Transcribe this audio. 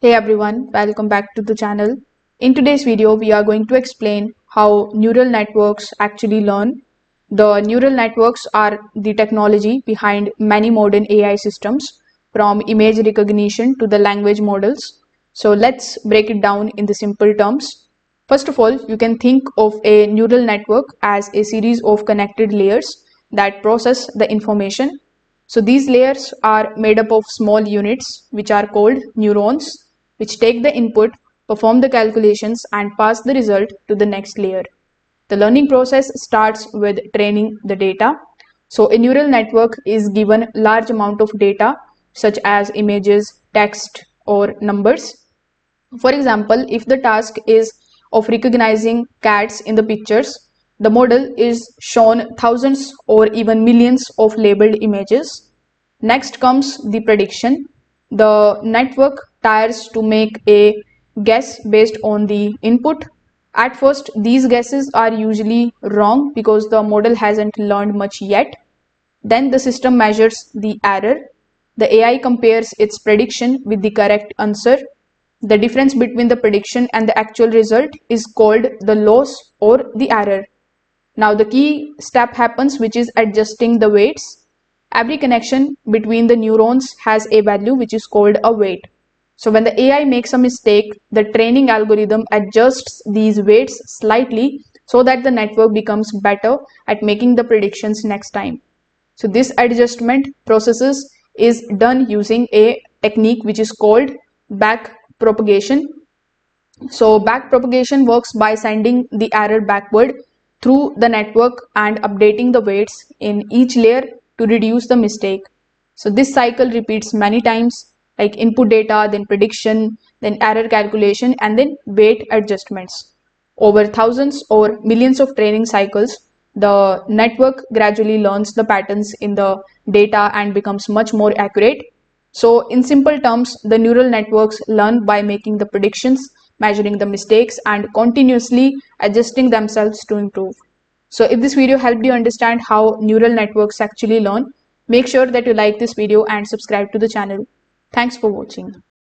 Hey everyone, welcome back to the channel. In today's video, we are going to explain how neural networks actually learn. The neural networks are the technology behind many modern AI systems, from image recognition to the language models. So let's break it down in the simple terms. First of all, you can think of a neural network as a series of connected layers that process the information. So these layers are made up of small units which are called neurons, which take the input, perform the calculations, and pass the result to the next layer. The learning process starts with training the data. So a neural network is given large amount of data such as images, text, or numbers. For example, if the task is of recognizing cats in the pictures, the model is shown thousands or even millions of labeled images. Next comes the prediction. The network tries to make a guess based on the input. At first, these guesses are usually wrong because the model hasn't learned much yet. Then the system measures the error. The AI compares its prediction with the correct answer. The difference between the prediction and the actual result is called the loss or the error. Now the key step happens, which is adjusting the weights. Every connection between the neurons has a value which is called a weight. So when the AI makes a mistake, the training algorithm adjusts these weights slightly so that the network becomes better at making the predictions next time. So this adjustment processes is done using a technique which is called back propagation. So back propagation works by sending the error backward through the network and updating the weights in each layer to reduce the mistake. So this cycle repeats many times, like input data, then prediction, then error calculation, and then weight adjustments. Over thousands or millions of training cycles, the network gradually learns the patterns in the data and becomes much more accurate. So in simple terms, the neural networks learn by making the predictions, measuring the mistakes, and continuously adjusting themselves to improve. So if this video helped you understand how neural networks actually learn, make sure that you like this video and subscribe to the channel. Thanks for watching.